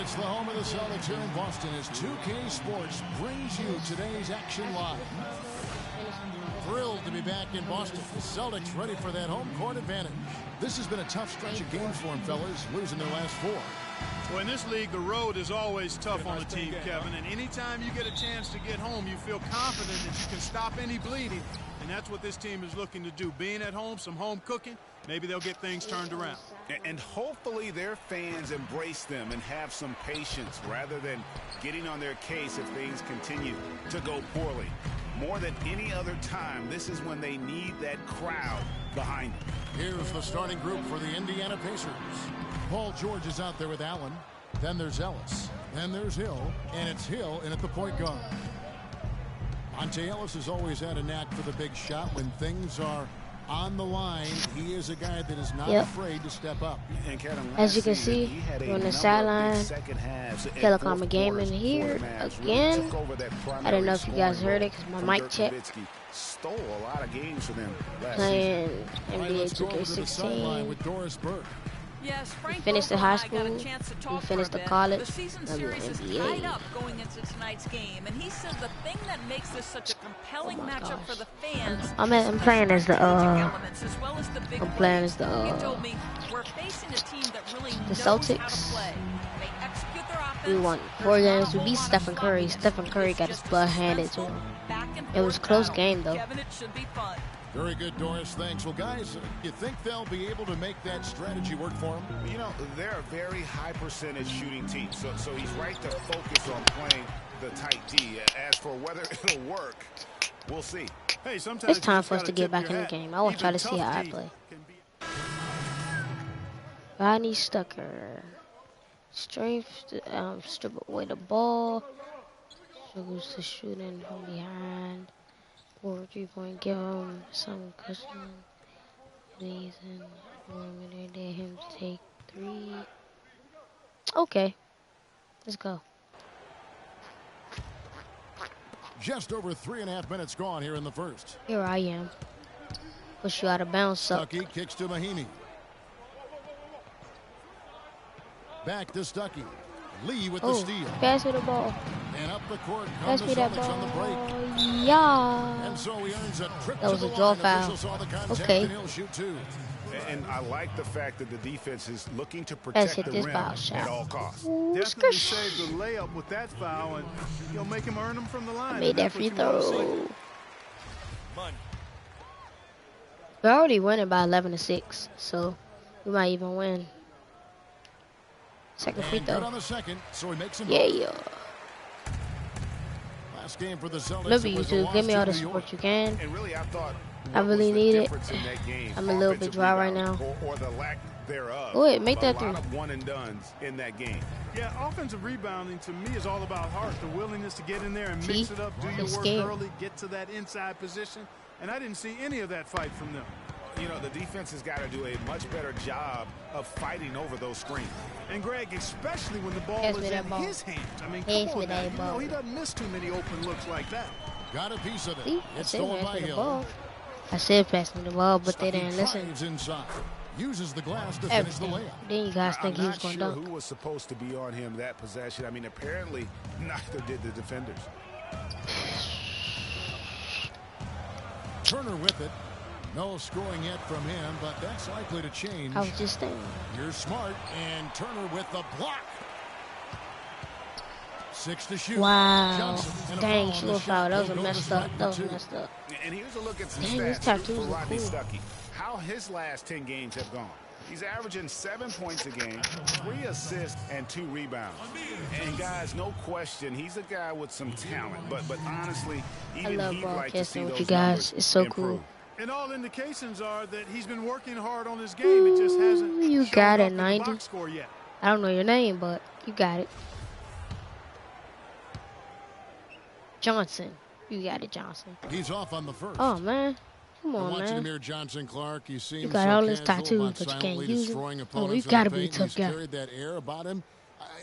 It's the home of the Celtics here in Boston as 2K Sports brings you today's action live. Thrilled to be back in Boston. The Celtics ready for that home court advantage. This has been a tough stretch of games for them, fellas, losing their last 4. Well, in this league, the road is always tough on the team, Kevin. And anytime you get a chance to get home, you feel confident that you can stop any bleeding. And that's what this team is looking to do. Being at home, some home cooking, maybe they'll get things turned around. And hopefully their fans embrace them and have some patience rather than getting on their case if things continue to go poorly. More than any other time, this is when they need that crowd behind them. Here's the starting group for the Indiana Pacers. Paul George is out there with Allen. Then there's Ellis. Then there's Hill. And it's Hill in at the point guard. Monte Ellis has always had a knack for the big shot. When things are on the line, he is a guy that is not afraid to step up. And Kevin, as you can see, on the sideline, KillaKarma12 here again. I don't know if you guys heard it because my mic checked. Stole a lot of games for them playing NBA2K16 with Doris Burke. Yes, we finished the high school, we finished the college, the season series is tied up going into tonight's game, and he says the thing that makes this such a compelling matchup for the fans. I'm playing as the I'm playing as the he told me we're facing a team that really the knows Celtics. how to play. They execute their offense. We won 4 games. We beat Stephen Curry. Stephen Curry got his butt handed to him. It was a close game though. Kevin, it should be fun. Very good, Doris. Thanks. Well, guys, you think they'll be able to make that strategy work for them? You know, they're a very high percentage shooting team, so he's right to focus on playing the tight D. As for whether it'll work, we'll see. Hey, sometimes it's time for us to get back in the game. I want to try to see how I play. Rodney Stucker. Strength, strip away the ball. Struggles to shooting from behind. 4 3-point, give him some cushion. Please, and let him take 3. Okay, let's go. Just over 3.5 minutes gone here in the first. Here I am. Push you out of bounds, Stuckey kicks to Mahinmi. Back to Stuckey. Lee with the steal. Pass me the ball. And up the court comes the me that Celtics ball. on the break. Yeah. And so he earns a trip that was to a the draw line. foul. Okay. And he'll shoot 2. And I like the fact that the defense is looking to protect the rim at all costs. Definitely saved the layup with that foul, and you'll make him earn them from the line. I made that free throw. We're already winning by 11-6, so we might even win. Second free throw. On the second, so he makes him Last game for the Celtics. Love you too. Give me all the support you can. And really, I really need it. I'm a little bit dry right now. Or the lack thereof. Go ahead, make that 3. A lot of one and dones in that game. Yeah, offensive rebounding to me is all about heart, the willingness to get in there and mix it up, do your work early, get to that inside position. And I didn't see any of that fight from them. You know, the defense has got to do a much better job of fighting over those screens. And Greg, especially when the ball is in his hands. I mean, come on now. You know, he doesn't miss too many open looks like that. Got a piece of it. See, it's stolen by Hill. I said pass me the ball, but they didn't listen. Inside. Uses the glass to finish the layup. Then you guys think he was going to dunk. I'm not sure who was supposed to be on him that possession. I mean, apparently neither did the defenders. Turner with it. No scoring yet from him, but that's likely to change. I was just saying. You're smart, and Turner with the block. 6 to shoot. Wow. Dang, slow foul. That was messed up. And here's a look at some stats for Rodney Stuckey. How his last 10 games have gone. He's averaging 7 points a game, 3 assists, and 2 rebounds. And guys, no question, he's a guy with some talent. But honestly, even he'd like to see those numbers It's so improve. cool. And all indications are that he's been working hard on his game. It just hasn't you got it, 90. Box score yet. I don't know your name, but you got it. Johnson. You got it, Johnson. He's off on the first. Oh, man. Come on, watching man. Amir Johnson Clark, you got all this tattoos, but you can't use it. Oh, you got to be a tough guy. Carried that air about him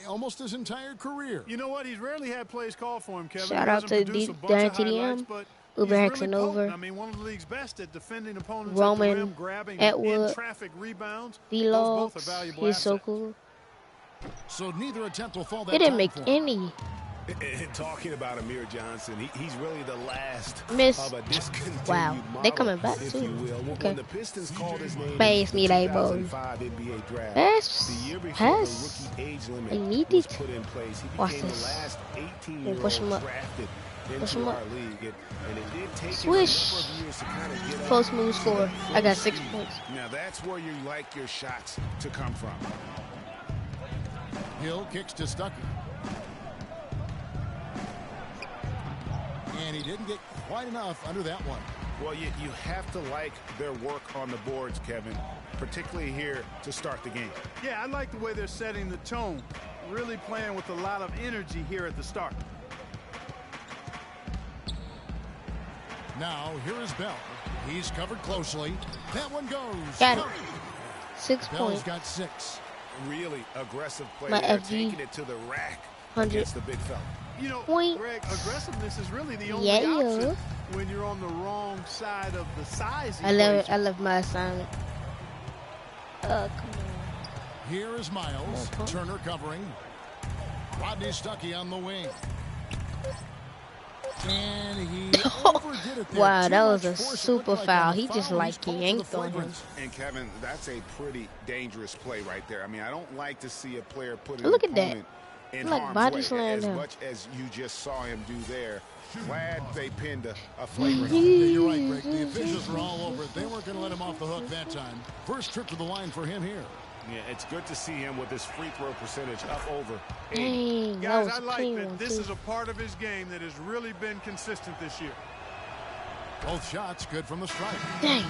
almost his entire career. You know what? He's rarely had plays called for him, Kevin. Shout out to Dan TDM. Uber Hexen over. I mean, one of the league's best at defending opponents Roman, at the rim, grabbing Atwood, in traffic rebounds. D-Logs, he's so cool. So neither attempt will fall that He didn't time make for him. any. Talking about Amir Johnson, he's really the last Miss. of a discontinued Wow, model, they coming back if too. you will. Okay. When the Pistons called his name Pass in me the that ball. 2005 NBA draft, Pass. the year before Pass. the rookie age I limit need was it. put in place, he Watch became the this. last Push him 18-year-old up. drafted Push into him our up. league. And it did take Swish. him a number of years to kind of get Close up move to score. that I got flow 6 speed. points. Now that's where you like your shots to come from. Hill kicks to Stuckey. And he didn't get quite enough under that one. Well, you have to like their work on the boards, Kevin, particularly here to start the game. Yeah, I like the way they're setting the tone. Really playing with a lot of energy here at the start. Now, here is Bell. He's covered closely. That one goes. Got it. 6 Bell's points. got 6. Really aggressive play My there, FG. taking it to the rack 100. against the big fella. You know, Point. Greg, aggressiveness is really the only Yeah. option when you're on the wrong side of the size I love it. equation. I love my assignment. Come on. Here is Miles. Okay. Turner covering. Rodney Stuckey on the wing. And he overdid it there. Wow, Too that was much a force. It super looked like foul. on the He just foul, like he's called for the yanked on him. flagrant. And Kevin, that's a pretty dangerous play right there. I mean, I don't like to see a player put an Look at that. opponent in Like harm's body way, slam as him. much as you just saw him do there. Glad they pinned a flagrant. Yeah, you're right, Greg. The officials were all over it. They weren't going to let him off the hook that time. First trip to the line for him here. Yeah, it's good to see him with his free throw percentage up over 80. Dang, that Guys, was I a like clean that one, this too. is a part of his game that has really been consistent this year. Both shots good from the stripe. Dang.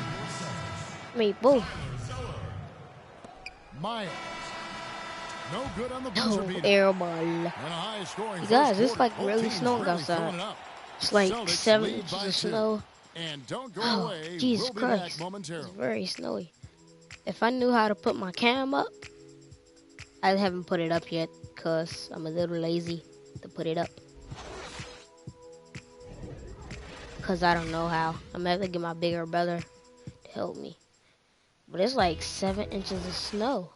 Me, both. Miles. No good on the buzzer Oh, beater. air ball. And a high scoring You guys, first it's quarter. like Both really teams snowing really outside. filling it up. It's like Celtics 7 lead inches by of 2. snow. And don't go Oh, away. Jesus We'll be Christ. back It's momentarily. very snowy. If I knew how to put my cam up, I haven't put it up yet because I'm a little lazy to put it up. Because I don't know how. I'm going to have to get my bigger brother to help me. But it's like 7 inches of snow.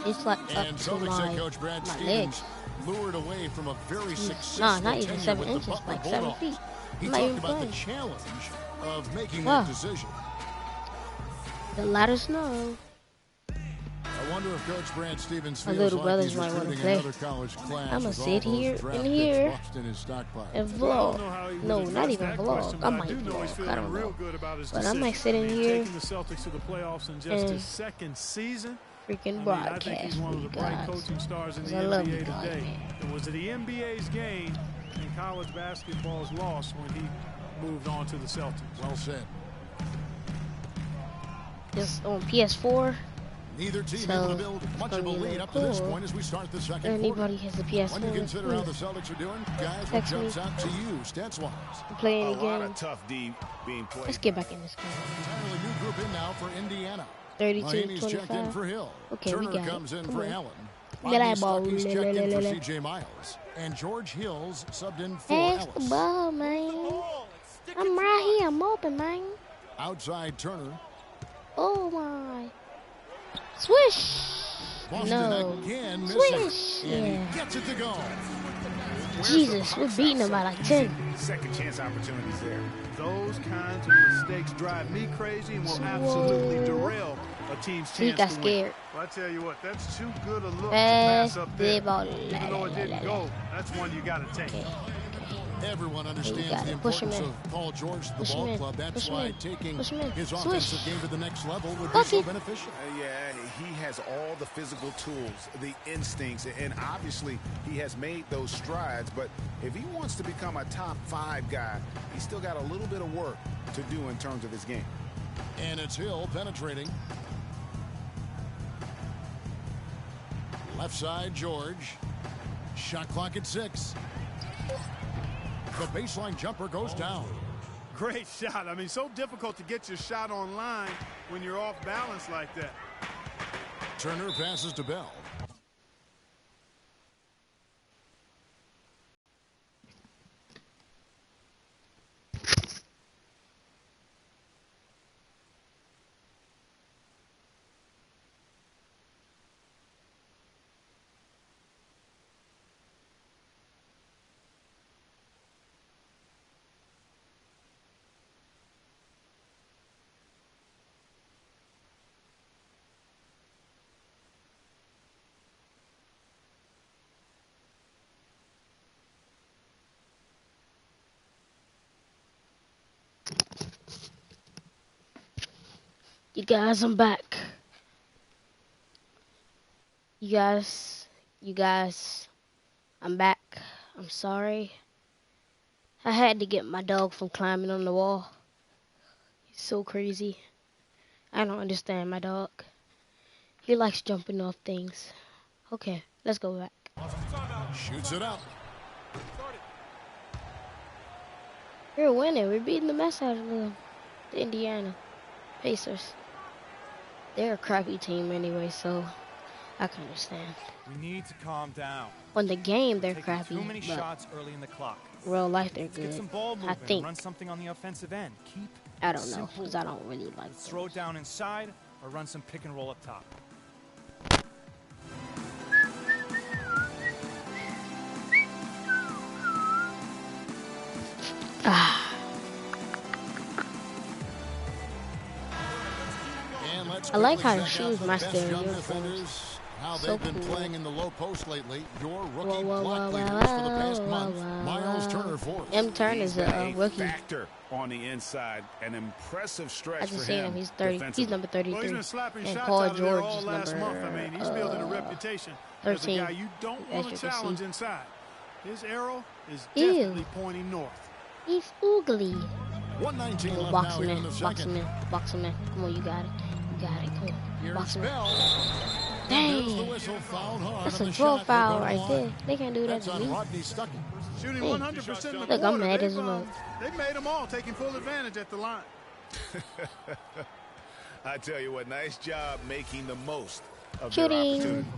It's like up And to Celtics head my coach Brad legs. Stevens lured away from a very successful Nah, not even tenure 7 with the inches, Butler like 7 Bulldogs. feet. He I'm not talked even about the playing. challenge of making Wow. that decision. The lot of snow. I wonder if Coach Brad Stevens My feels little like brothers he's might wanna recruiting play. another college class. I'ma with all sit those here draft and picks here lost in his stockpile. and Well, I don't know vlog. how he would No, address not even that vlog. question, I but might do know he's vlog. feeling I don't real know. good about his But I decision. might sit in Taking here the Celtics to the playoffs in just and his second season. freaking I think he's broadcast one for of you the bright guys. coaching stars in the I love NBA you guys, today. man. It was the NBA's game and college basketball's loss when he moved on to the Celtics. Well said. It's on PS4. Neither team So, able to build it's much gonna of a be a lead little up to this cool. point as we start the second Anybody quarter. has a PS4? When you consider how the please. Celtics are doing, guys, what Text me. jumps out to you, stats-wise? I'm playing A the lot game. of tough D being played. Let's get back in this game. Entirely new group in now for Indiana. 32, Miami's checked in 25. for Hill. Okay, we Turner got comes it. in Come for on. Allen. Get that Rodney ball. Stuckey's checked in for La, la, la, la. C.J. Miles. And George Hill's subbed in for Pass the Ellis. ball, man. I'm right here. I'm open, man. Outside Turner. Oh, my. Swish. Boston No. again missing. Swish. And Yeah. he gets it to go. Jesus, we're beating them by like 10. Second chance opportunities there. Those kinds of mistakes drive me crazy and will absolutely derail a team's He chance got to win. scared. Well, I tell you what, that's too good a look to Pass pass up the there. ball. Even though it didn't go, that's one you got to take. Okay. Everyone understands got the it. Push him importance in. of Paul George to the Push him ball in. club. That's Push him why in. taking Push him in. his Swish. offensive game to the next level would be Bucket. so beneficial. Yeah, he has all the physical tools, the instincts, and obviously he has made those strides. But if he wants to become a top 5 guy, he's still got a little bit of work to do in terms of his game. And it's Hill penetrating. Left side, George. Shot clock at 6. The baseline jumper goes down. Great shot. I mean, so difficult to get your shot on line when you're off balance like that. Turner passes to Bell. You guys, I'm back. You guys, I'm back. I'm sorry. I had to get my dog from climbing on the wall. He's so crazy. I don't understand my dog. He likes jumping off things. Okay, let's go back. Shoots it up. We're winning. We're beating the mess out of them. The Indiana Pacers. They're a crappy team anyway, so I can understand. We need to calm down. On the game, they're crappy, Too many but shots early in the clock. real life, they're Let's good. get some ball movement I think. and run something on the offensive end. Keep I don't know, simple. because I don't really like Let's throw it down inside or run some pick and roll up top. I like how he shoes my steering defenders. How So they've been cool. playing in the low post lately. Your rookie Whoa, whoa, block whoa, leaders whoa, for the past whoa, month. whoa, Miles whoa. Turner fourth. M. Turner's He's been a rookie. factor on the inside. An impressive stretch I for just seen him. him. He's 30. He's defensively. number Well, he's 33. been slapping And shots Paul out of there George all is last number month. I mean, he's building a reputation as a 13, guy you don't as want you to can challenge see. inside. His arrow is Ew. definitely pointing north. He's oogly. 119 Come on, left box now him here in. in the Box him second. in. Box him in. Come on, you got it. You got it. Come on. Box Here's him in. Bell. There's the Dang. whistle, fouled hard That's on a the 12 shot. foul They're right going there. line. They can't do that That's to on me. Rodney Stuckey. Shooting Hey. 100% in the Look, quarter. I'm mad as a They've, mug. they've made them all, taking full advantage at the line. I tell you what, nice job making the most of Shooting. their opportunity.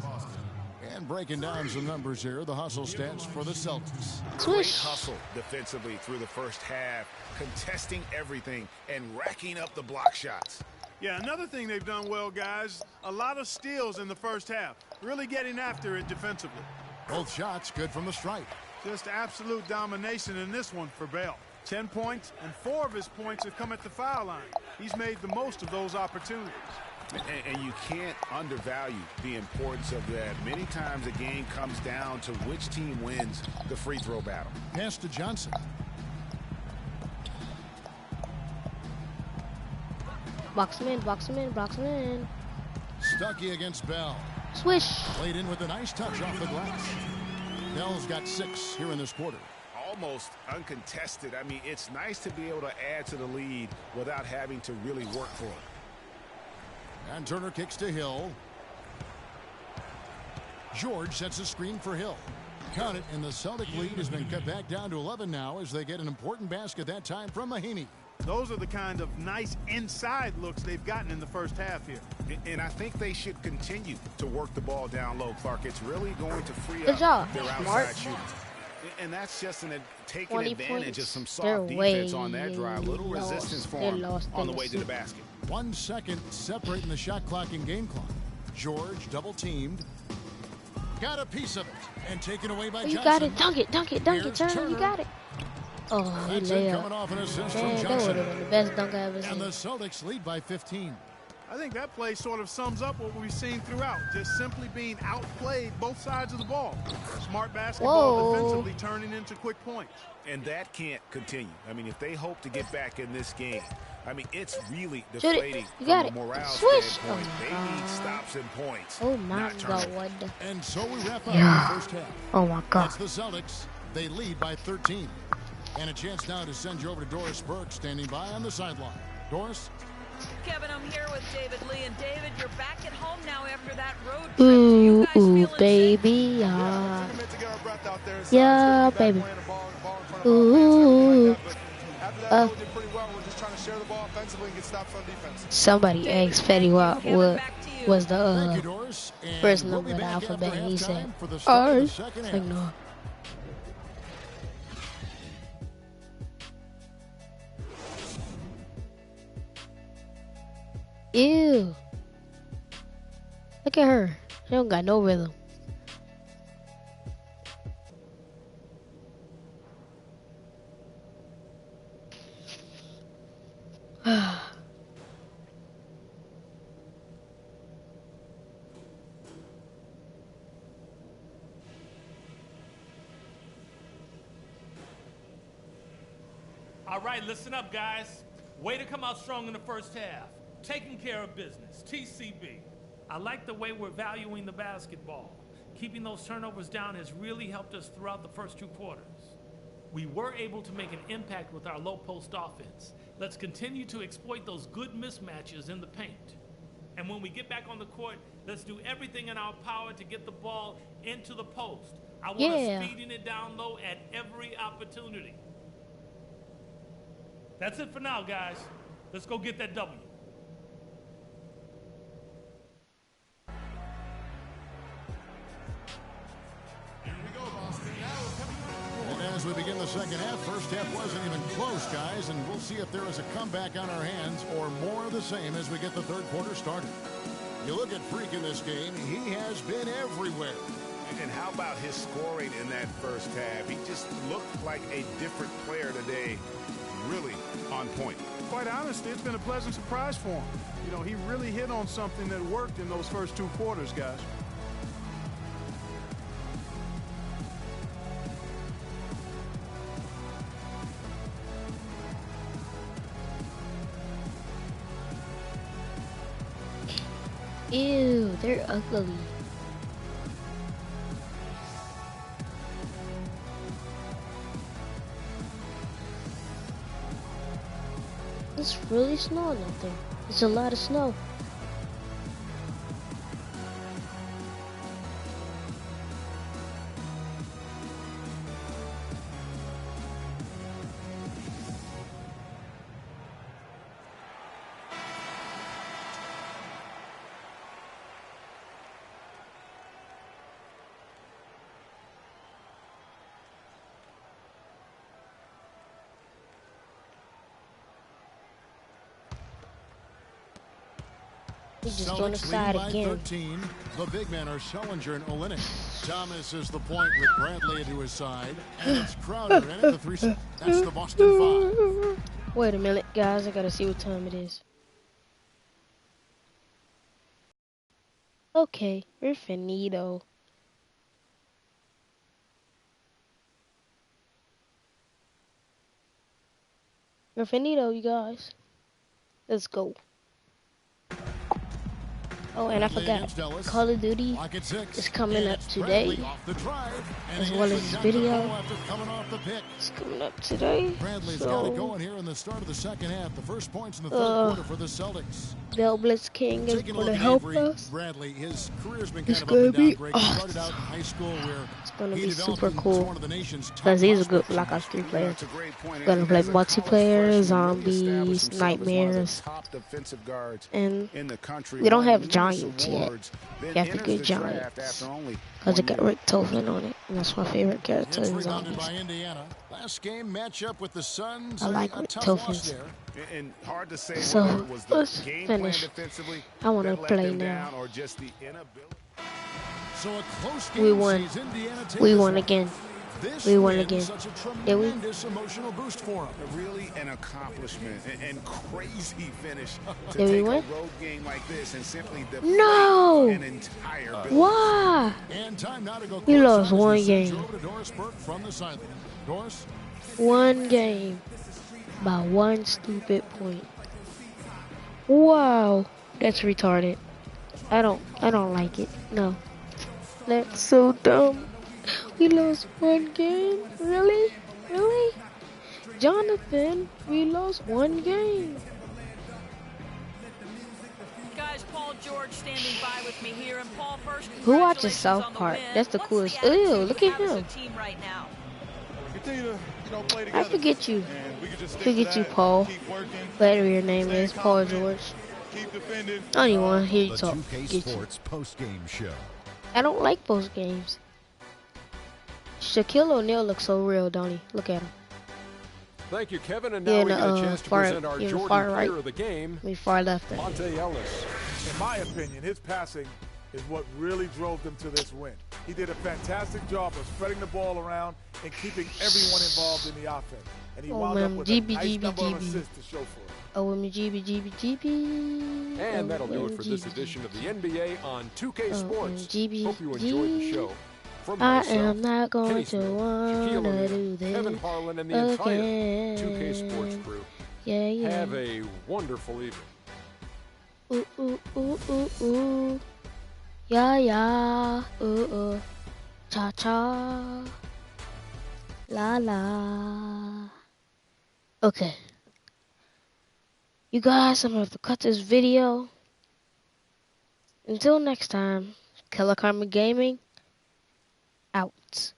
And breaking down some numbers here, the hustle stats for the Celtics. Great Swish. hustle defensively through the first half, contesting everything and racking up the block shots. Yeah, another thing they've done well, guys, a lot of steals in the first half. Really getting after it defensively. Both shots good from the stripe. Just absolute domination in this one for Bell. 10 points, and 4 of his points have come at the foul line. He's made the most of those opportunities. And you can't undervalue the importance of that. Many times a game comes down to which team wins the free throw battle. Pass to Johnson. Box him in. Box him in. Box him in. Stuckey against Bell. Swish. Played in with a nice touch off the glass. Bell's got 6 here in this quarter. Almost uncontested. I mean, it's nice to be able to add to the lead without having to really work for it. And Turner kicks to Hill. George sets a screen for Hill. Count it, and the Celtic lead has been cut back down to 11 now as they get an important basket that time from Mahaney. Those are the kind of nice inside looks they've gotten in the first half here. And I think they should continue to work the ball down low, Clark. It's really going to free Good up job. their outside Smart. shooting. And that's just taking 20 advantage points. of some They're soft way defense on that drive. Little lost. resistance for They them lost on the in way the to the soup. basket. 1 second separating the shot clock and game clock. George double teamed. Got a piece of it. And taken away by Oh, you Johnson. got it. Dunk it. Dunk it. Dunk it. Here's Turner. You Turner. got it. Oh, he That's it, layup. coming off an assist Man, from that would Johnson. have been the best dunk I ever And the seen. Celtics lead by 15. I think that play sort of sums up what we've seen throughout. Just simply being outplayed both sides of the ball. Smart basketball Whoa. defensively turning into quick points. And that can't continue. I mean, if they hope to get back in this game, I mean, it's really Shoot it. deflating You from got a it. morale Swish. standpoint. Oh, They my need God. stops and points. Oh, my not turnovers. God. And so we wrap up Yeah. the first half. Oh, my God. It's the Celtics. They lead by 13. And a chance now to send you over to Doris Burke standing by on the sideline. Doris? Kevin, I'm here with David Lee. And David, you're back at home now after that road trip. Do you Ooh, guys feeling safe? baby. Yeah. Yeah, baby. Ooh. Somebody asked Fetty what was the Thank you, Doris. And first we'll number be of the back after alphabet. And he said, halftime for the start of the R. second It's half. like, no. Ew. Look at her. She don't got no rhythm. All right, listen up, guys. Way to come out strong in the first half. Taking care of business, TCB. I like the way we're valuing the basketball. Keeping those turnovers down has really helped us throughout the first 2 quarters. We were able to make an impact with our low post offense. Let's continue to exploit those good mismatches in the paint. And when we get back on the court, let's do everything in our power to get the ball into the post. I want us feeding it down low at every opportunity. That's it for now, guys. Let's go get that W. And as we begin the second half, first half wasn't even close, guys, and we'll see if there is a comeback on our hands or more of the same as we get the third quarter started. You look at Freak in this game, he has been everywhere. And how about his scoring in that first half? He just looked like a different player today, really on point. Quite honestly, it's been a pleasant surprise for him. You know, he really hit on something that worked in those first 2 quarters, guys. Ew, they're ugly. It's really snowing out there. It's a lot of snow. He's just going aside again. 13. The big men are Schellinger and Olynyk. Thomas is the point with Bradley to his side. And it's Crowder in at the 3. That's the Boston 5. Wait a minute, guys. I gotta see what time it is. Okay, we're finito. We're finito, you guys. Let's go. Oh, and I forgot, Call of Duty is coming up today, as well as this video. It's coming up today. Bradley's got it going here in the start of the second half. The first points in the third quarter for the Celtics. Bell Blitz King is going to help us. Bradley, his career's been kind It's of going to be started out in high school where it's going to he be super developed cool, one of the nation's top because he's a good prospects. Black Ops 3 player. Going to play multiplayer, zombies, nightmares, and we don't have Giants yet. You have to get Giants, because it got Rick Toflin on it, and that's my favorite character in zombies. Last game matchup with the Suns. I like Rick Toflin. And hard to say So whether it was the let's game plan finish. defensively I want to that let play them now. down or just the inability. So a close game We won. sees Indiana take We this won one. again. This We won win, again. Such a Did we? tremendous emotional boost for him. Really an accomplishment and crazy finish to Did we take a win? road game like this and simply defeat No! an entire building. Why? And time now to go We lost courtside as we one send game. you over to Doris Burke from the sideline. Doris? One game by one stupid point. Wow, that's retarded. I don't like it. No, that's so dumb. We lost one game. Really? Really? Jonathan, we lost one game. Guys, Paul George standing by with me here, and Paul, first, Who watches congratulations South on the Park? win. That's the What's coolest. attitude Ew, look you at have as a him. team right now? Continue to, play I together. forget you. And we can just stick Forget to you, that, Paul. keep working, Whatever your name stay is, Paul confident, George. keep defending. I don't even want to hear you The talk. 2K Get you. Sports post-game show. I don't like post games. Shaquille O'Neal looks so real, don't he? Look at him. Thank you, Kevin. And Yeah, now we get a chance to far- present our yeah, Jordan far right. player of the game, Me far left. There. Monte Ellis. In my opinion, his passing is what really drove them to this win. He did a fantastic job of spreading the ball around and keeping everyone involved in the offense. And he Oh, wound up man, with GB, a nice number of GB. assists to show for it. OMG. And that'll do it for this edition of the NBA on 2K Sports. Hope you enjoyed the show. From I myself, am not going Kenny to Smith, wanna Shaquille O'Neal, do this Kevin Harlan, and the entire again. 2K Sports crew. Yeah, yeah. Have a wonderful evening. Ooh, ooh, ooh, ooh, ooh. Yeah, yeah. Ooh, ooh. Cha, cha. La, la. Okay. You guys, I'm going to have to cut this video. Until next time, Killer Karma Gaming, out.